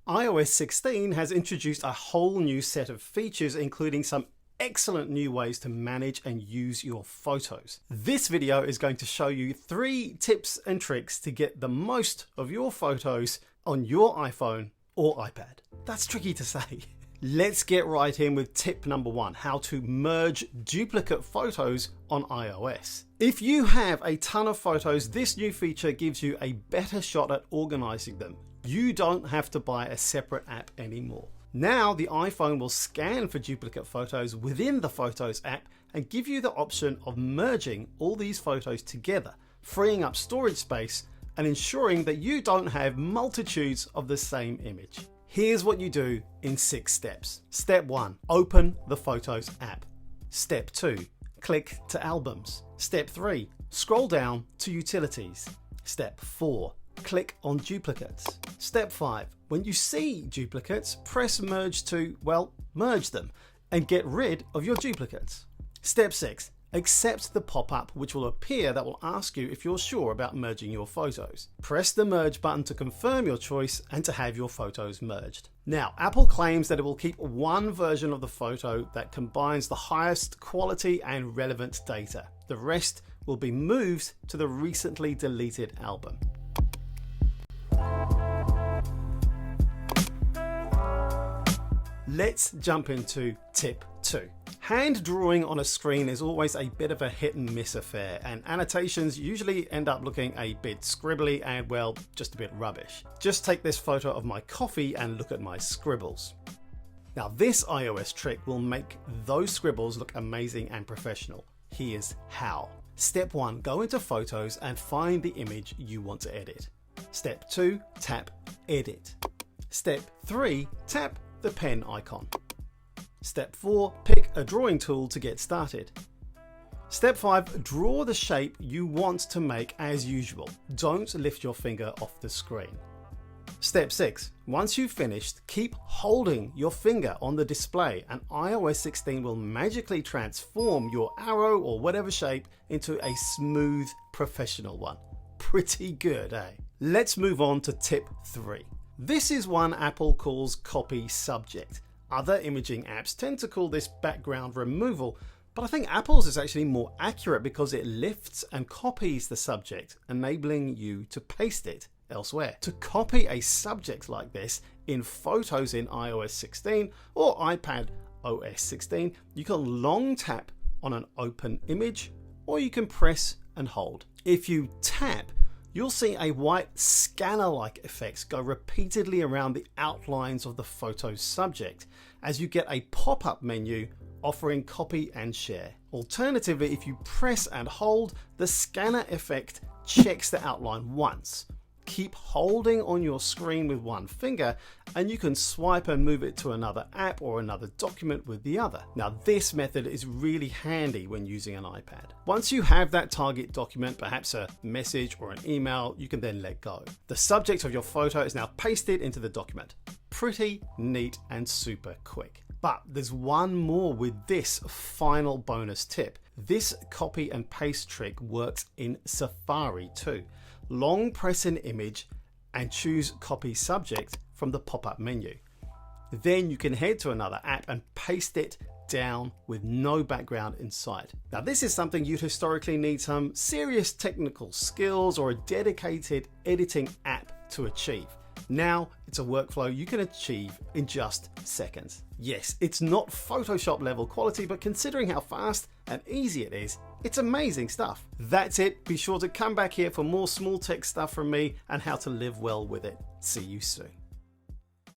iOS 16 has introduced a whole new set of features, including some excellent new ways to manage and use your photos. This video is going to show you 3 tips and tricks to get the most of your photos on your iPhone or iPad. That's tricky to say. Let's get right in with tip number 1, how to merge duplicate photos on iOS. If you have a ton of photos, this new feature gives you a better shot at organizing them. You don't have to buy a separate app anymore. Now the iPhone will scan for duplicate photos within the Photos app and give you the option of merging all these photos together, freeing up storage space and ensuring that you don't have multitudes of the same image. Here's what you do in 6 steps. Step 1, open the Photos app. Step 2, click to Albums. Step 3, scroll down to Utilities. Step 4, click on Duplicates. Step 5, when you see duplicates, press Merge to, well, merge them and get rid of your duplicates. Step 6, accept the pop-up which will appear that will ask you if you're sure about merging your photos. Press the merge button to confirm your choice and to have your photos merged. Now, Apple claims that it will keep one version of the photo that combines the highest quality and relevant data. The rest will be moved to the recently deleted album. Let's jump into tip 2. Hand drawing on a screen is always a bit of a hit and miss affair, and annotations usually end up looking a bit scribbly and, well, just a bit rubbish. Just take this photo of my coffee and look at my scribbles. Now this iOS trick will make those scribbles look amazing and professional. Here's how. Step 1, go into Photos and find the image you want to edit. Step 2, tap Edit. Step 3, tap the pen icon. Step 4, pick a drawing tool to get started. Step 5, draw the shape you want to make as usual. Don't lift your finger off the screen. Step 6, once you've finished, keep holding your finger on the display and iOS 16 will magically transform your arrow or whatever shape into a smooth, professional one. Pretty good, eh? Let's move on to tip 3. This is one Apple calls copy subject. Other imaging apps tend to call this background removal, but I think Apple's is actually more accurate because it lifts and copies the subject, enabling you to paste it elsewhere. To copy a subject like this in Photos in iOS 16 or iPad OS 16, you can long tap on an open image or you can press and hold. If you tap, you'll see a white scanner-like effect go repeatedly around the outlines of the photo subject as you get a pop-up menu offering copy and share. Alternatively, if you press and hold, the scanner effect checks the outline once. Keep holding on your screen with one finger and you can swipe and move it to another app or another document with the other. Now this method is really handy when using an iPad. Once you have that target document, perhaps a message or an email, you can then let go. The subject of your photo is now pasted into the document. Pretty neat and super quick. But there's one more with this final bonus tip. This copy and paste trick works in Safari too. Long press an image and choose copy subject from the pop-up menu. Then you can head to another app and paste it down with no background in sight. Now this is something you'd historically need some serious technical skills or a dedicated editing app to achieve. Now it's a workflow you can achieve in just seconds. Yes, it's not Photoshop level quality, but considering how fast and easy it is, it's amazing stuff. That's it. Be sure to come back here for more small tech stuff from me and how to live well with it. See you soon.